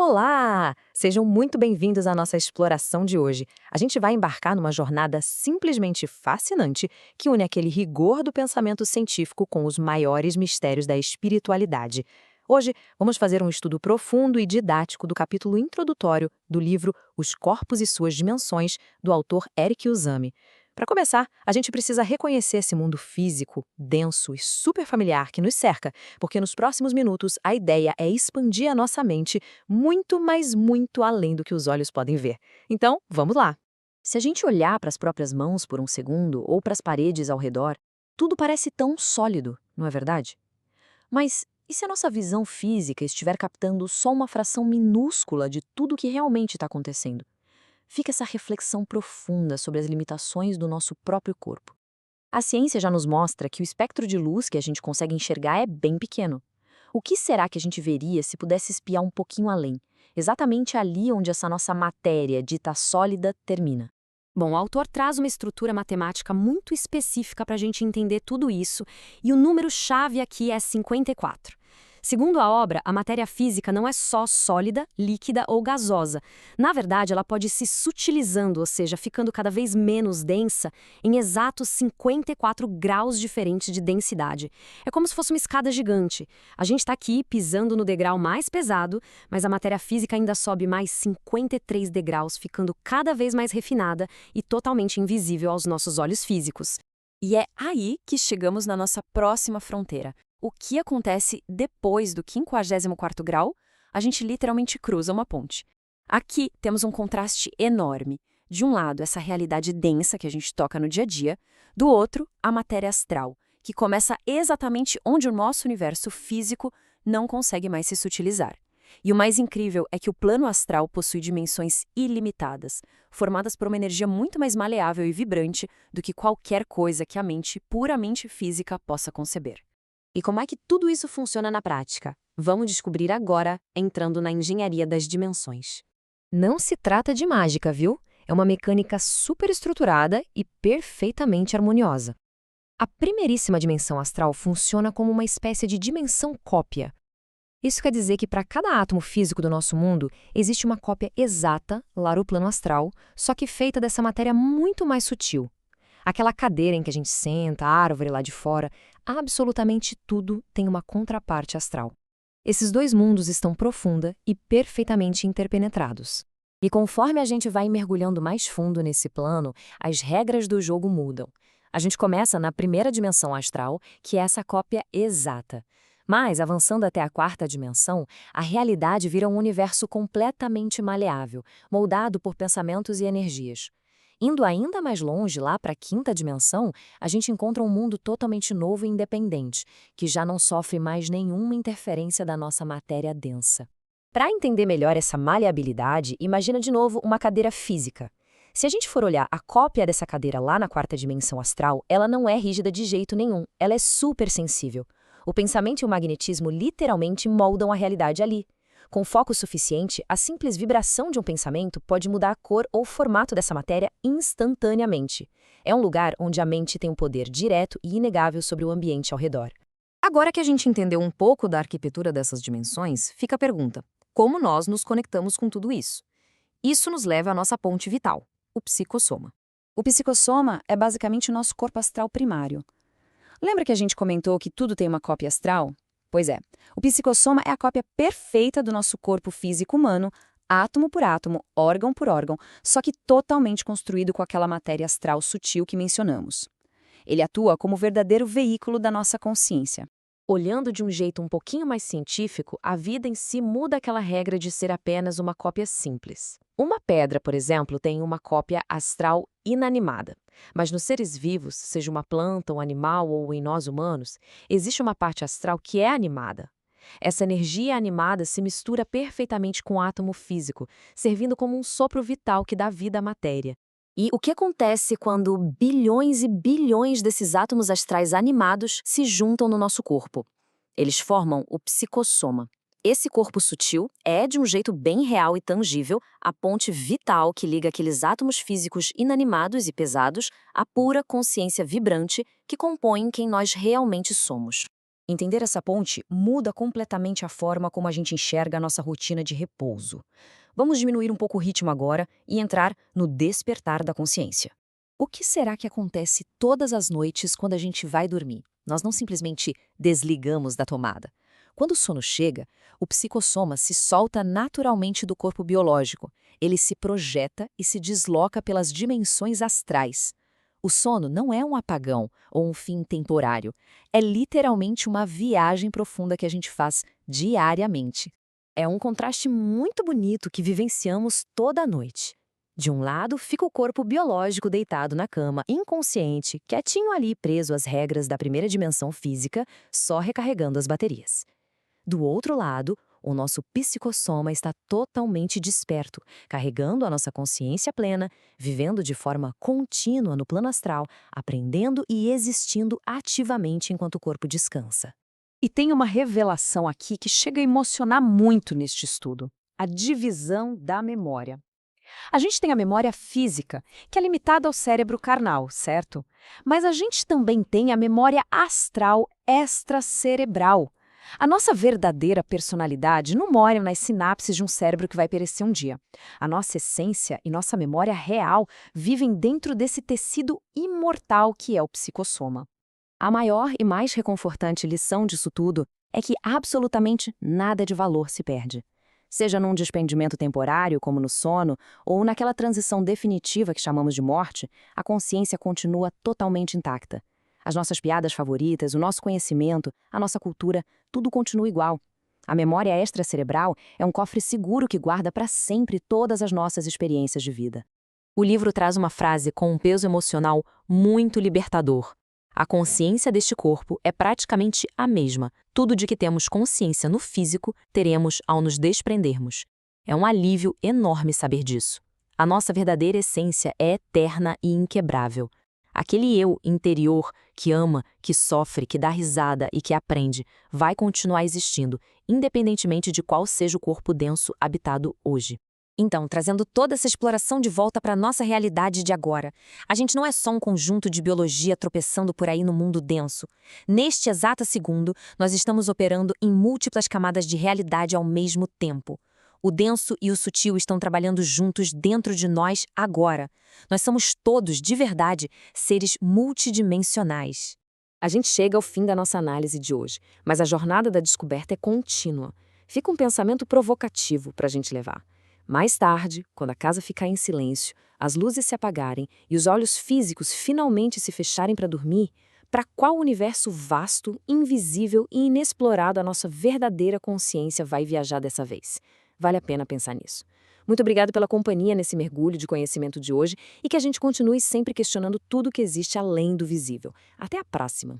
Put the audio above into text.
Olá! Sejam muito bem-vindos à nossa exploração de hoje. A gente vai embarcar numa jornada simplesmente fascinante que une aquele rigor do pensamento científico com os maiores mistérios da espiritualidade. Hoje, vamos fazer um estudo profundo e didático do capítulo introdutório do livro Os Corpos e Suas Dimensões, do autor Eric Uzami. Para começar, a gente precisa reconhecer esse mundo físico, denso e super familiar que nos cerca, porque nos próximos minutos a ideia é expandir a nossa mente muito, mas muito além do que os olhos podem ver. Então, vamos lá! Se a gente olhar para as próprias mãos por um segundo ou para as paredes ao redor, tudo parece tão sólido, não é verdade? Mas e se a nossa visão física estiver captando só uma fração minúscula de tudo o que realmente está acontecendo? Fica essa reflexão profunda sobre as limitações do nosso próprio corpo. A ciência já nos mostra que o espectro de luz que a gente consegue enxergar é bem pequeno. O que será que a gente veria se pudesse espiar um pouquinho além, exatamente ali onde essa nossa matéria dita sólida termina? Bom, o autor traz uma estrutura matemática muito específica para a gente entender tudo isso, e o número-chave aqui é 54. Segundo a obra, a matéria física não é só sólida, líquida ou gasosa. Na verdade, ela pode ir se sutilizando, ou seja, ficando cada vez menos densa, em exatos 54 graus diferentes de densidade. É como se fosse uma escada gigante. A gente está aqui pisando no degrau mais pesado, mas a matéria física ainda sobe mais 53 degraus, ficando cada vez mais refinada e totalmente invisível aos nossos olhos físicos. E é aí que chegamos na nossa próxima fronteira. O que acontece depois do 54º grau? A gente literalmente cruza uma ponte. Aqui temos um contraste enorme. De um lado, essa realidade densa que a gente toca no dia a dia, do outro, a matéria astral, que começa exatamente onde o nosso universo físico não consegue mais se sutilizar. E o mais incrível é que o plano astral possui dimensões ilimitadas, formadas por uma energia muito mais maleável e vibrante do que qualquer coisa que a mente puramente física possa conceber. E como é que tudo isso funciona na prática? Vamos descobrir agora, entrando na engenharia das dimensões. Não se trata de mágica, viu? É uma mecânica super estruturada e perfeitamente harmoniosa. A primeiríssima dimensão astral funciona como uma espécie de dimensão cópia. Isso quer dizer que para cada átomo físico do nosso mundo, existe uma cópia exata, lá no plano astral, só que feita dessa matéria muito mais sutil. Aquela cadeira em que a gente senta, a árvore lá de fora, absolutamente tudo tem uma contraparte astral. Esses dois mundos estão profunda e perfeitamente interpenetrados. E conforme a gente vai mergulhando mais fundo nesse plano, as regras do jogo mudam. A gente começa na primeira dimensão astral, que é essa cópia exata. Mas, avançando até a quarta dimensão, a realidade vira um universo completamente maleável, moldado por pensamentos e energias. Indo ainda mais longe, lá para a quinta dimensão, a gente encontra um mundo totalmente novo e independente, que já não sofre mais nenhuma interferência da nossa matéria densa. Para entender melhor essa maleabilidade, imagina de novo uma cadeira física. Se a gente for olhar a cópia dessa cadeira lá na quarta dimensão astral, ela não é rígida de jeito nenhum, ela é super sensível. O pensamento e o magnetismo literalmente moldam a realidade ali. Com foco suficiente, a simples vibração de um pensamento pode mudar a cor ou formato dessa matéria instantaneamente. É um lugar onde a mente tem um poder direto e inegável sobre o ambiente ao redor. Agora que a gente entendeu um pouco da arquitetura dessas dimensões, fica a pergunta: como nós nos conectamos com tudo isso? Isso nos leva à nossa ponte vital, o psicossoma. O psicossoma é basicamente o nosso corpo astral primário. Lembra que a gente comentou que tudo tem uma cópia astral? Pois é, o psicossoma é a cópia perfeita do nosso corpo físico humano, átomo por átomo, órgão por órgão, só que totalmente construído com aquela matéria astral sutil que mencionamos. Ele atua como o verdadeiro veículo da nossa consciência. Olhando de um jeito um pouquinho mais científico, a vida em si muda aquela regra de ser apenas uma cópia simples. Uma pedra, por exemplo, tem uma cópia astral inanimada. Mas nos seres vivos, seja uma planta, um animal ou em nós humanos, existe uma parte astral que é animada. Essa energia animada se mistura perfeitamente com o átomo físico, servindo como um sopro vital que dá vida à matéria. E o que acontece quando bilhões e bilhões desses átomos astrais animados se juntam no nosso corpo? Eles formam o psicossoma. Esse corpo sutil é, de um jeito bem real e tangível, a ponte vital que liga aqueles átomos físicos inanimados e pesados à pura consciência vibrante que compõem quem nós realmente somos. Entender essa ponte muda completamente a forma como a gente enxerga a nossa rotina de repouso. Vamos diminuir um pouco o ritmo agora e entrar no despertar da consciência. O que será que acontece todas as noites quando a gente vai dormir? Nós não simplesmente desligamos da tomada. Quando o sono chega, o psicossoma se solta naturalmente do corpo biológico. Ele se projeta e se desloca pelas dimensões astrais. O sono não é um apagão ou um fim temporário. É literalmente uma viagem profunda que a gente faz diariamente. É um contraste muito bonito que vivenciamos toda noite. De um lado, fica o corpo biológico deitado na cama, inconsciente, quietinho ali preso às regras da primeira dimensão física, só recarregando as baterias. Do outro lado, o nosso psicossoma está totalmente desperto, carregando a nossa consciência plena, vivendo de forma contínua no plano astral, aprendendo e existindo ativamente enquanto o corpo descansa. E tem uma revelação aqui que chega a emocionar muito neste estudo: a divisão da memória. A gente tem a memória física, que é limitada ao cérebro carnal, certo? Mas a gente também tem a memória astral extracerebral. A nossa verdadeira personalidade não mora nas sinapses de um cérebro que vai perecer um dia. A nossa essência e nossa memória real vivem dentro desse tecido imortal que é o psicossoma. A maior e mais reconfortante lição disso tudo é que absolutamente nada de valor se perde. Seja num despendimento temporário, como no sono, ou naquela transição definitiva que chamamos de morte, a consciência continua totalmente intacta. As nossas piadas favoritas, o nosso conhecimento, a nossa cultura, tudo continua igual. A memória extracerebral é um cofre seguro que guarda para sempre todas as nossas experiências de vida. O livro traz uma frase com um peso emocional muito libertador. A consciência deste corpo é praticamente a mesma. Tudo de que temos consciência no físico, teremos ao nos desprendermos. É um alívio enorme saber disso. A nossa verdadeira essência é eterna e inquebrável. Aquele eu interior que ama, que sofre, que dá risada e que aprende, vai continuar existindo, independentemente de qual seja o corpo denso habitado hoje. Então, trazendo toda essa exploração de volta para a nossa realidade de agora, a gente não é só um conjunto de biologia tropeçando por aí no mundo denso. Neste exato segundo, nós estamos operando em múltiplas camadas de realidade ao mesmo tempo. O denso e o sutil estão trabalhando juntos dentro de nós agora. Nós somos todos, de verdade, seres multidimensionais. A gente chega ao fim da nossa análise de hoje, mas a jornada da descoberta é contínua. Fica um pensamento provocativo para a gente levar. Mais tarde, quando a casa ficar em silêncio, as luzes se apagarem e os olhos físicos finalmente se fecharem para dormir, para qual universo vasto, invisível e inexplorado a nossa verdadeira consciência vai viajar dessa vez? Vale a pena pensar nisso. Muito obrigado pela companhia nesse mergulho de conhecimento de hoje e que a gente continue sempre questionando tudo que existe além do visível. Até a próxima!